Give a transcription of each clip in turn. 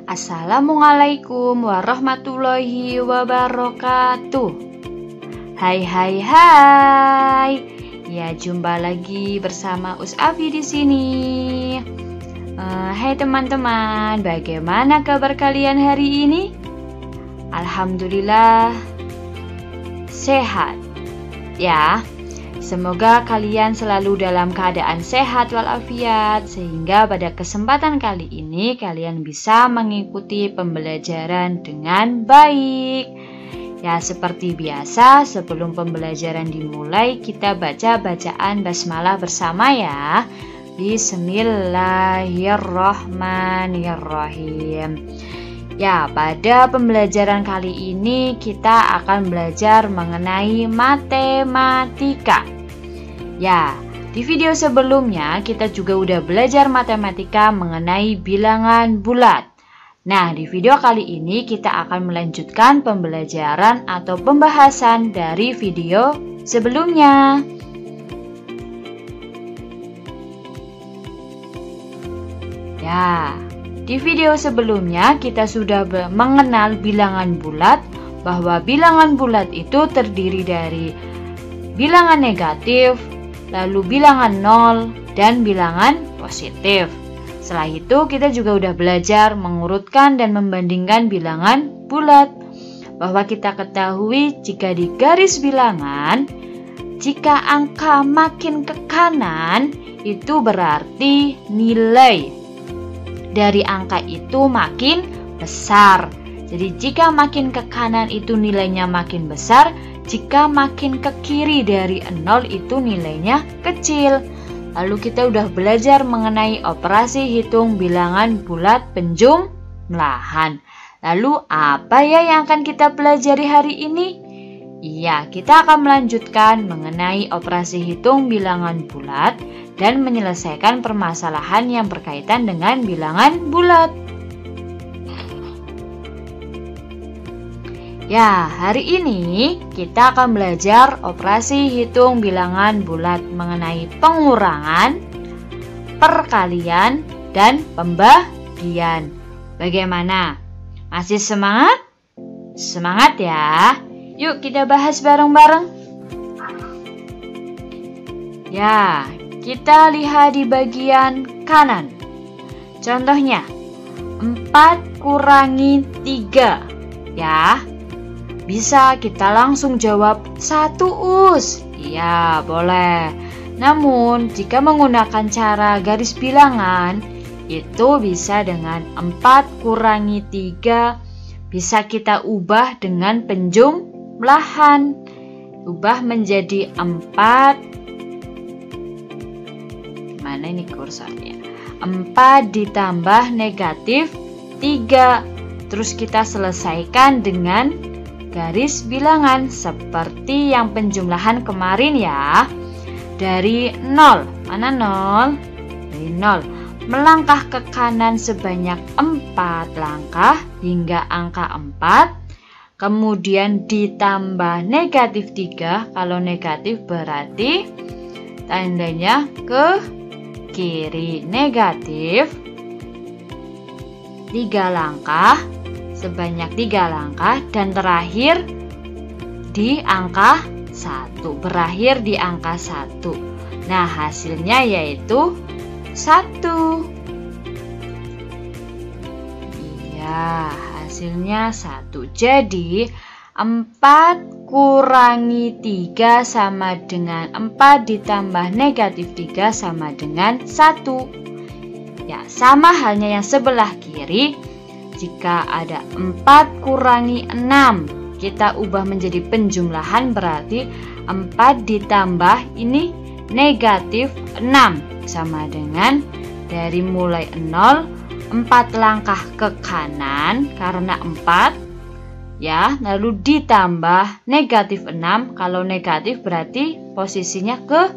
Assalamualaikum warahmatullahi wabarakatuh. Hai. Ya, jumpa lagi bersama Afi di sini. Hai teman-teman, bagaimana kabar kalian hari ini? Alhamdulillah sehat. Ya. Semoga kalian selalu dalam keadaan sehat walafiat, sehingga pada kesempatan kali ini kalian bisa mengikuti pembelajaran dengan baik. Ya, seperti biasa sebelum pembelajaran dimulai kita baca bacaan basmalah bersama ya. Bismillahirrahmanirrahim. Ya, pada pembelajaran kali ini kita akan belajar mengenai matematika. Ya, di video sebelumnya kita juga udah belajar matematika mengenai bilangan bulat. Nah, di video kali ini kita akan melanjutkan pembelajaran atau pembahasan dari video sebelumnya. Ya, di video sebelumnya kita sudah mengenal bilangan bulat, bahwa bilangan bulat itu terdiri dari bilangan negatif, lalu bilangan nol, dan bilangan positif. Setelah itu kita juga udah belajar mengurutkan dan membandingkan bilangan bulat, bahwa kita ketahui jika di garis bilangan, jika angka makin ke kanan itu berarti nilai dari angka itu makin besar. Jadi jika makin ke kanan itu nilainya makin besar, jika makin ke kiri dari 0 itu nilainya kecil. Lalu kita udah belajar mengenai operasi hitung bilangan bulat penjumlahan. Lalu apa ya yang akan kita pelajari hari ini? Iya, kita akan melanjutkan mengenai operasi hitung bilangan bulat dan menyelesaikan permasalahan yang berkaitan dengan bilangan bulat. Ya, hari ini kita akan belajar operasi hitung bilangan bulat mengenai pengurangan, perkalian, dan pembagian. Bagaimana? Masih semangat? Semangat ya! Yuk kita bahas bareng-bareng. Ya, kita lihat di bagian kanan. Contohnya, 4 kurangi 3. Ya, bisa kita langsung jawab 1 Us. Iya, boleh. Namun, jika menggunakan cara garis bilangan, itu bisa dengan 4 kurangi 3. Bisa kita ubah dengan penjumlahan. Ubah menjadi 4. Mana ini kursornya? 4 ditambah negatif 3. Terus kita selesaikan dengan garis bilangan seperti yang penjumlahan kemarin ya. Dari 0. Mana 0? Dari 0. Melangkah ke kanan sebanyak 4 langkah hingga angka 4. Kemudian ditambah negatif 3. Kalau negatif berarti tandanya ke kiri. Negatif 3 langkah, sebanyak 3 langkah, dan terakhir di angka 1. Berakhir di angka 1. Nah, hasilnya yaitu 1. Iya, hasilnya 1. Jadi 4 kurangi 3 sama dengan 4 ditambah negatif 3 sama dengan 1. Ya, sama halnya yang sebelah kiri. Jika ada 4 kurangi 6, kita ubah menjadi penjumlahan, berarti 4 ditambah ini negatif 6 sama dengan dari mulai 0, 4 langkah ke kanan karena 4 ya, lalu ditambah negatif 6. Kalau negatif berarti posisinya ke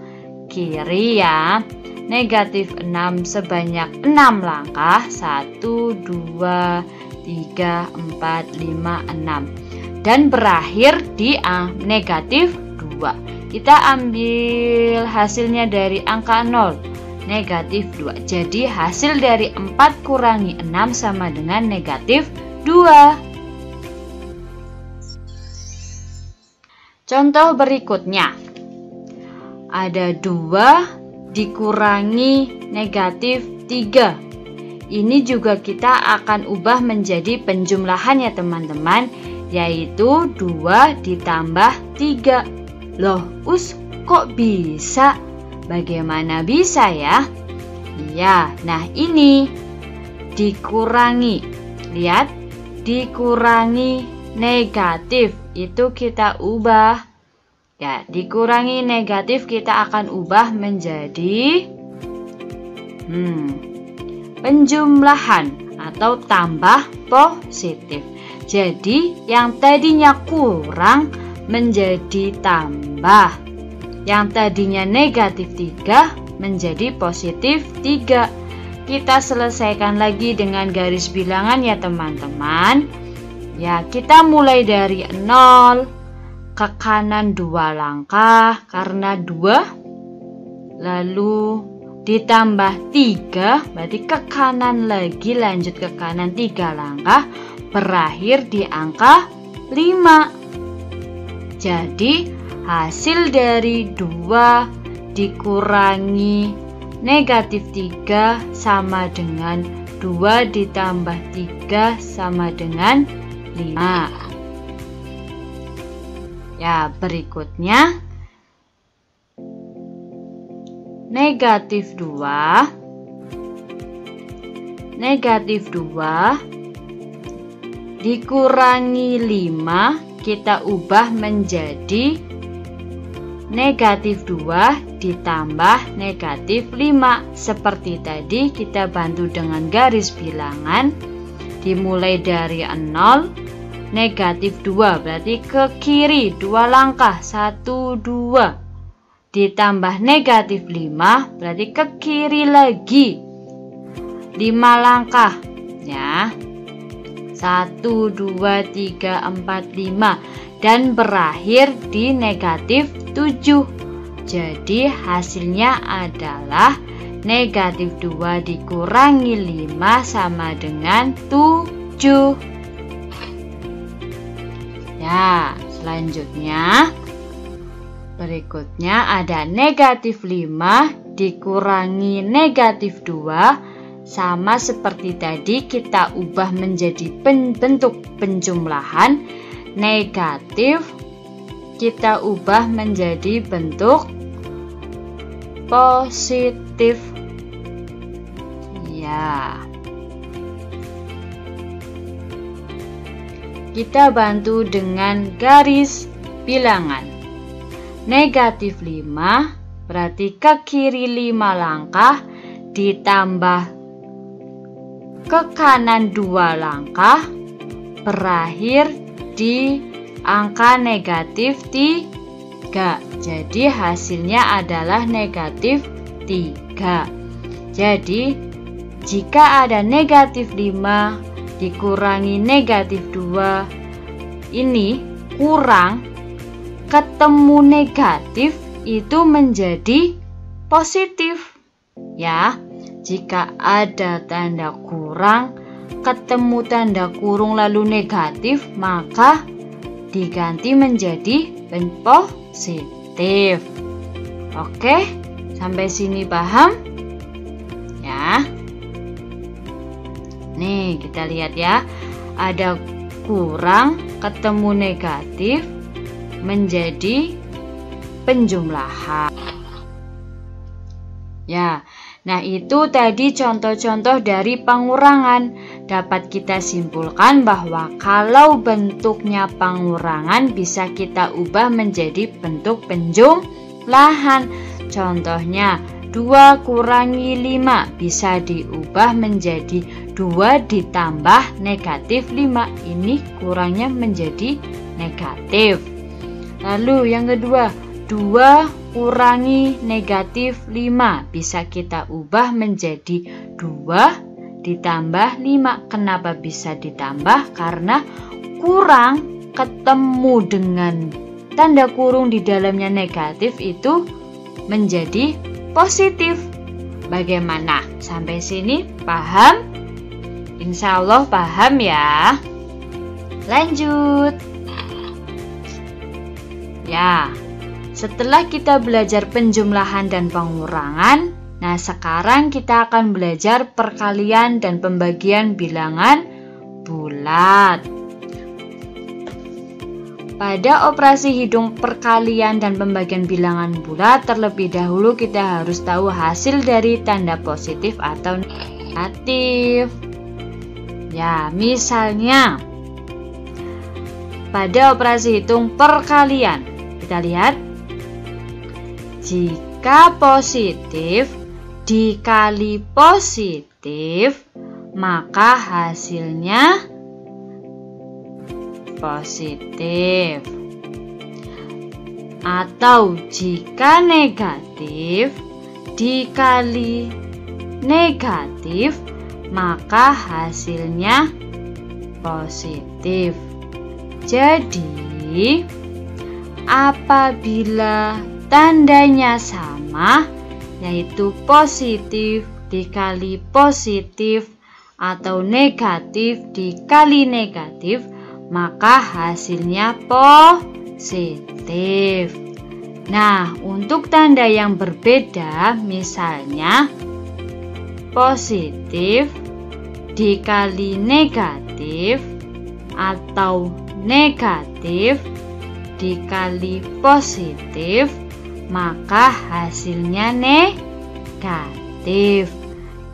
kiri ya. Negatif 6 sebanyak 6 langkah, 1, 2, 3, 4, 5, 6, dan berakhir di negatif 2. Kita ambil hasilnya dari angka 0. negatif 2. Jadi hasil dari 4 kurangi 6 sama dengan negatif 2. Contoh berikutnya, ada 2 dikurangi negatif 3. Ini juga kita akan ubah menjadi penjumlahan ya teman-teman, yaitu 2 ditambah 3. Loh, kok bisa? Bagaimana bisa ya? Iya, nah ini dikurangi. Lihat, dikurangi negatif. Itu kita ubah. Ya, dikurangi negatif kita akan ubah menjadi penjumlahan atau tambah positif. Jadi yang tadinya kurang menjadi tambah. Yang tadinya negatif 3 menjadi positif 3. Kita selesaikan lagi dengan garis bilangan ya teman-teman. Ya, kita mulai dari 0 ke kanan 2 langkah karena 2, lalu ditambah 3, berarti ke kanan lagi, lanjut ke kanan 3 langkah, berakhir di angka 5. Jadi hasil dari 2 dikurangi negatif 3 sama dengan 2 ditambah 3 sama dengan 5. Ya, berikutnya negatif 2 dikurangi 5 kita ubah menjadi negatif 2 ditambah negatif 5. Seperti tadi kita bantu dengan garis bilangan, dimulai dari 0 negatif 2, berarti ke kiri 2 langkah, 1, 2, ditambah negatif 5, berarti ke kiri lagi 5 langkah ya, 1, 2, 3, 4, 5, dan berakhir di negatif 7. Jadi hasilnya adalah negatif 2 dikurangi 5 sama dengan 7. Ya, selanjutnya berikutnya ada negatif 5 dikurangi negatif 2. Sama seperti tadi, kita ubah menjadi bentuk penjumlahan. Negatif kita ubah menjadi bentuk positif. Ya, kita bantu dengan garis bilangan. Negatif 5 berarti ke kiri 5 langkah, ditambah ke kanan 2 langkah, berakhir di angka negatif 3. Jadi hasilnya adalah negatif 3. Jadi jika ada negatif 5 dikurangi negatif 2, ini kurang, ketemu negatif itu menjadi positif. Ya, jika ada tanda kurang, ketemu tanda kurung lalu negatif, maka diganti menjadi positif. Oke, sampai sini paham? Ya. Nih, kita lihat ya. Ada kurang ketemu negatif menjadi penjumlahan. Ya. Nah, itu tadi contoh-contoh dari pengurangan. Dapat kita simpulkan bahwa kalau bentuknya pengurangan bisa kita ubah menjadi bentuk penjumlahan. Contohnya 2 kurangi 5 bisa diubah menjadi 2 ditambah negatif 5. Ini kurangnya menjadi negatif. Lalu yang kedua, 2 kurangi negatif 5 bisa kita ubah menjadi 2 ditambah 5. Kenapa bisa ditambah? Karena kurang ketemu dengan tanda kurung di dalamnya negatif itu menjadi positif. Bagaimana? Sampai sini paham? Insya Allah paham ya. Lanjut. Ya, setelah kita belajar penjumlahan dan pengurangan, nah sekarang kita akan belajar perkalian dan pembagian bilangan bulat. Pada operasi hitung perkalian dan pembagian bilangan bulat, terlebih dahulu kita harus tahu hasil dari tanda positif atau negatif. Ya, misalnya pada operasi hitung perkalian, kita lihat, jika positif dikali positif, maka hasilnya positif. Atau jika negatif dikali negatif, maka hasilnya positif. Jadi, apabila tandanya sama, yaitu positif dikali positif atau negatif dikali negatif, maka hasilnya positif. Nah, untuk tanda yang berbeda, misalnya positif dikali negatif atau negatif dikali positif, maka hasilnya negatif.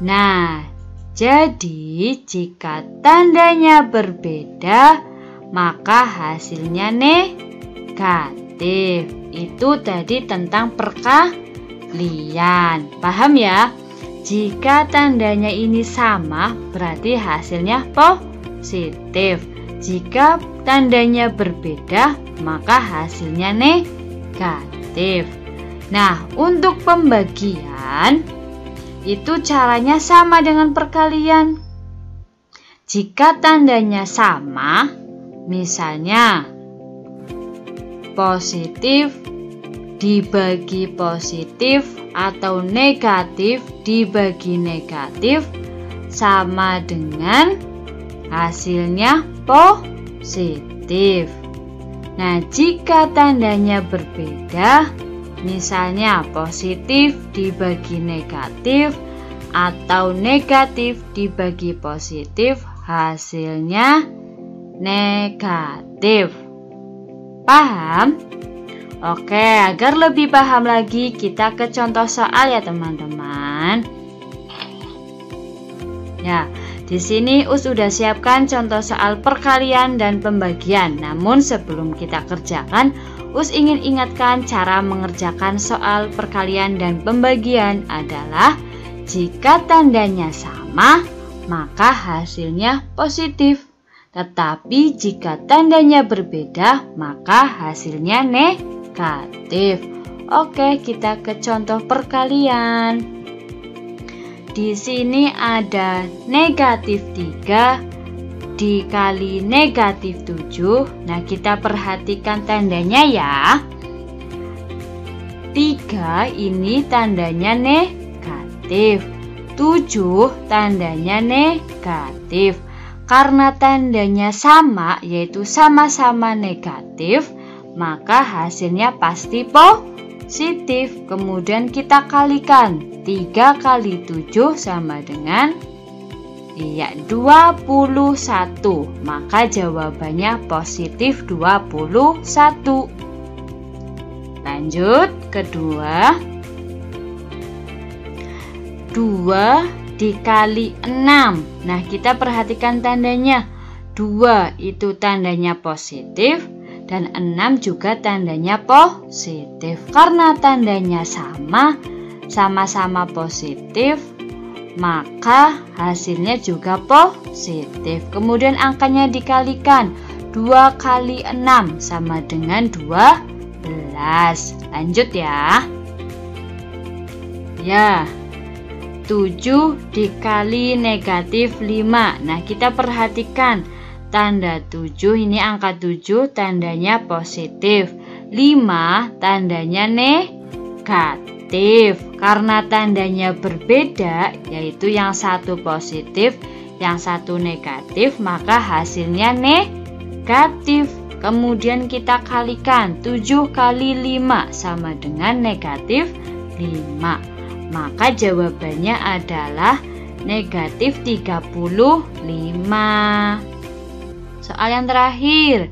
Nah, jadi jika tandanya berbeda, maka hasilnya negatif. Itu tadi tentang perkalian. Paham ya? Jika tandanya ini sama, berarti hasilnya positif. Jika tandanya berbeda, maka hasilnya negatif. Nah, untuk pembagian itu caranya sama dengan perkalian. Jika tandanya sama, misalnya positif dibagi positif atau negatif dibagi negatif, sama dengan hasilnya positif. Nah, jika tandanya berbeda, misalnya positif dibagi negatif atau negatif dibagi positif, hasilnya negatif. Paham? Oke, agar lebih paham lagi, kita ke contoh soal ya teman-teman. Ya, di sini Us sudah siapkan contoh soal perkalian dan pembagian. Namun sebelum kita kerjakan, Us ingin ingatkan cara mengerjakan soal perkalian dan pembagian adalah jika tandanya sama, maka hasilnya positif. Tetapi jika tandanya berbeda, maka hasilnya negatif. Oke, kita ke contoh perkalian. Di sini ada negatif 3 dikali negatif 7. Nah, kita perhatikan tandanya ya. 3 ini tandanya negatif, 7 tandanya negatif. Karena tandanya sama, yaitu sama-sama negatif, maka hasilnya pasti positif. Kemudian kita kalikan, 3 kali 7 sama dengan 21. Maka jawabannya positif 21. Lanjut, kedua, 2 dikali 6. Nah, kita perhatikan tandanya. 2 itu tandanya positif dan 6 juga tandanya positif. Karena tandanya sama-sama positif, maka hasilnya juga positif. Kemudian angkanya dikalikan, 2 kali 6 sama dengan 12. Lanjut ya. Ya, 7 dikali negatif 5. Nah, kita perhatikan tanda 7 ini, angka 7 tandanya positif, 5 tandanya negatif. positif. Karena tandanya berbeda, yaitu yang satu positif, yang satu negatif, maka hasilnya negatif. Kemudian kita kalikan 7 kali 5 sama dengan negatif 5. Maka jawabannya adalah negatif 35. Soal yang terakhir.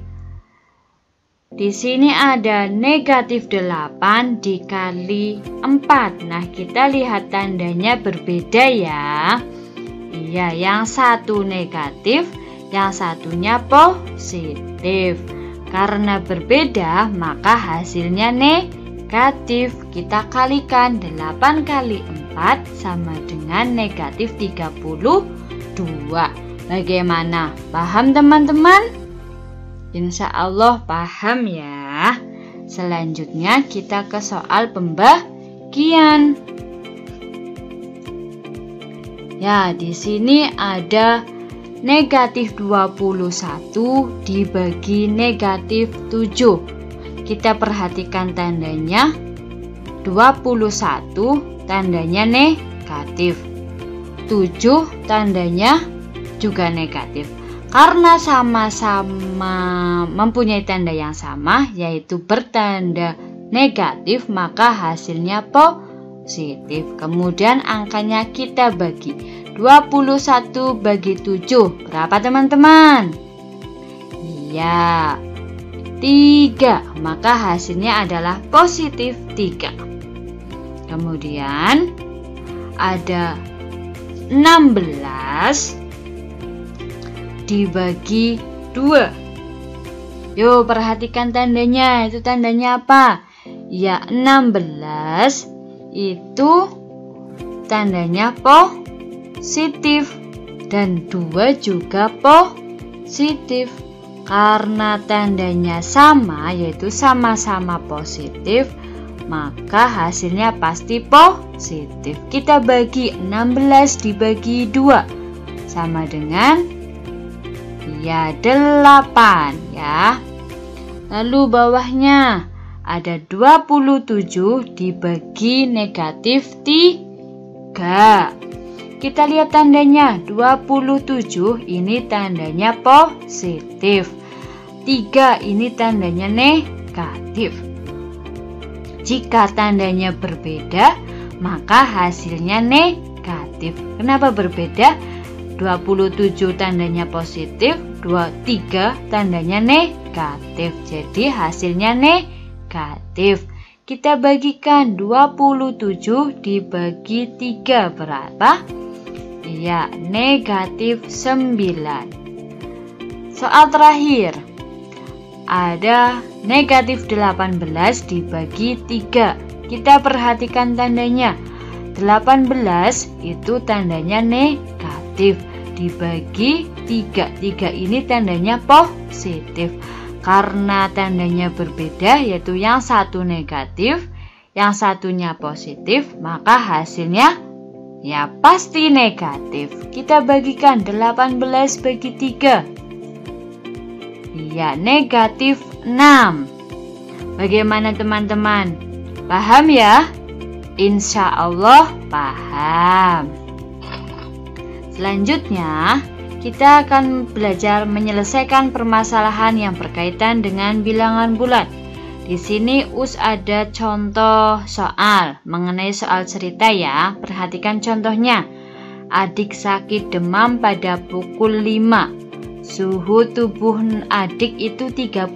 Di sini ada negatif 8 dikali 4. Nah, kita lihat tandanya berbeda ya. Iya, yang satu negatif, yang satunya positif. Karena berbeda, maka hasilnya negatif. Kita kalikan 8 kali 4 sama dengan negatif 32. Bagaimana? Paham teman-teman? Insya Allah paham ya. Selanjutnya kita ke soal pembagian. Ya, di sini ada negatif 21 dibagi negatif 7. Kita perhatikan tandanya. 21 tandanya negatif. 7 tandanya juga negatif. Karena sama-sama mempunyai tanda yang sama, yaitu bertanda negatif, maka hasilnya positif. Kemudian angkanya kita bagi. 21 bagi 7 berapa teman-teman? Iya, 3. Maka hasilnya adalah positif 3. Kemudian ada 16 dibagi 2. Yuk perhatikan tandanya. Itu tandanya apa? Ya, 16 itu tandanya positif dan 2 juga positif. Karena tandanya sama, yaitu sama-sama positif, maka hasilnya pasti positif. Kita bagi 16 dibagi 2 sama dengan 8 ya. Lalu bawahnya ada 27 dibagi negatif 3. Kita lihat tandanya. 27 ini tandanya positif. 3 ini tandanya negatif. Jika tandanya berbeda, maka hasilnya negatif. Kenapa berbeda? 27 tandanya positif, 23 tandanya negatif. Jadi hasilnya negatif. Kita bagikan 27 dibagi 3 berapa? Ya, negatif 9. Soal terakhir. Ada negatif 18 dibagi 3. Kita perhatikan tandanya. 18 itu tandanya negatif. Dibagi 3. 3 ini tandanya positif. Karena tandanya berbeda, yaitu yang satu negatif, yang satunya positif, maka hasilnya ya pasti negatif. Kita bagikan 18 bagi 3. Ya, negatif 6. Bagaimana teman-teman? Paham ya? Insya Allah paham. Selanjutnya, kita akan belajar menyelesaikan permasalahan yang berkaitan dengan bilangan bulat. Di sini ada contoh soal mengenai soal cerita ya. Perhatikan contohnya. Adik sakit demam pada pukul 5. Suhu tubuh adik itu 39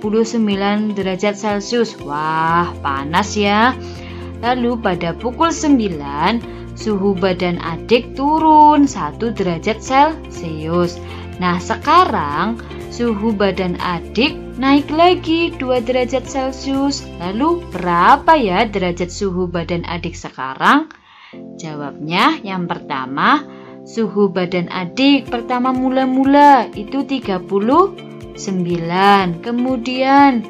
derajat Celcius. Wah, panas ya. Lalu pada pukul 9, suhu badan adik turun 1 derajat Celcius. Nah, sekarang suhu badan adik naik lagi 2 derajat Celcius. Lalu berapa ya derajat suhu badan adik sekarang? Jawabnya yang pertama, suhu badan adik pertama mula-mula itu 39. Kemudian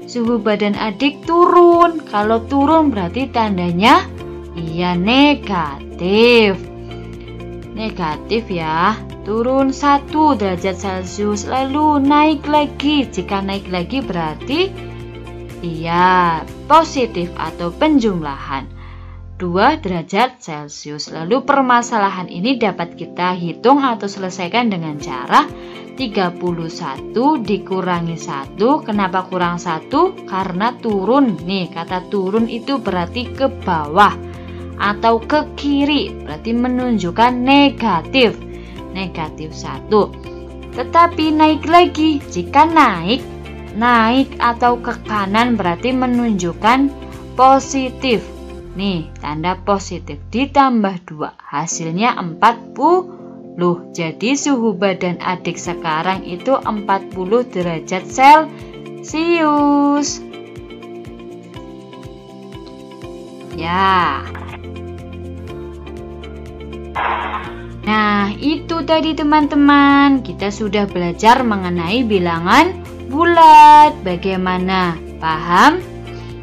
suhu badan adik turun. Kalau turun berarti tandanya iya negatif. Negatif ya. Turun 1 derajat Celcius, lalu naik lagi. Jika naik lagi berarti iya positif atau penjumlahan. 2 2 derajat Celcius. Lalu permasalahan ini dapat kita hitung atau selesaikan dengan cara 31 dikurangi 1. Kenapa kurang 1? Karena turun. Nih, kata turun itu berarti ke bawah atau ke kiri, berarti menunjukkan negatif. Negatif 1. Tetapi naik lagi, jika naik atau ke kanan berarti menunjukkan positif. Nih, tanda positif ditambah 2 hasilnya 40. Jadi suhu badan adik sekarang itu 40 derajat Celcius. Ya. Nah, itu tadi teman-teman, kita sudah belajar mengenai bilangan bulat. Bagaimana? Paham?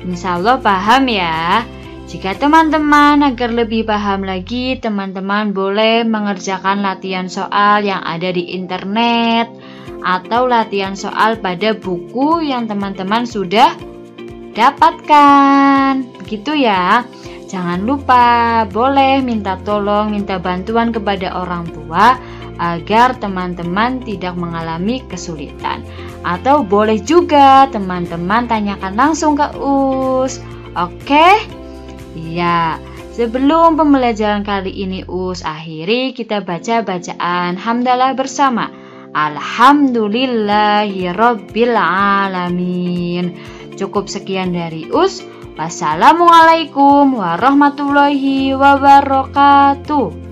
Insya Allah paham ya. Jika teman-teman agar lebih paham lagi, teman-teman boleh mengerjakan latihan soal yang ada di internet atau latihan soal pada buku yang teman-teman sudah dapatkan. Begitu ya. Jangan lupa boleh minta tolong, minta bantuan kepada orang tua agar teman-teman tidak mengalami kesulitan. Atau boleh juga teman-teman tanyakan langsung ke Us. Oke? Iya. Sebelum pembelajaran kali ini Us akhiri, kita baca bacaan hamdalah bersama. Alhamdulillahirabbil alamin. Cukup sekian dari Us. Wassalamualaikum warahmatullahi wabarakatuh.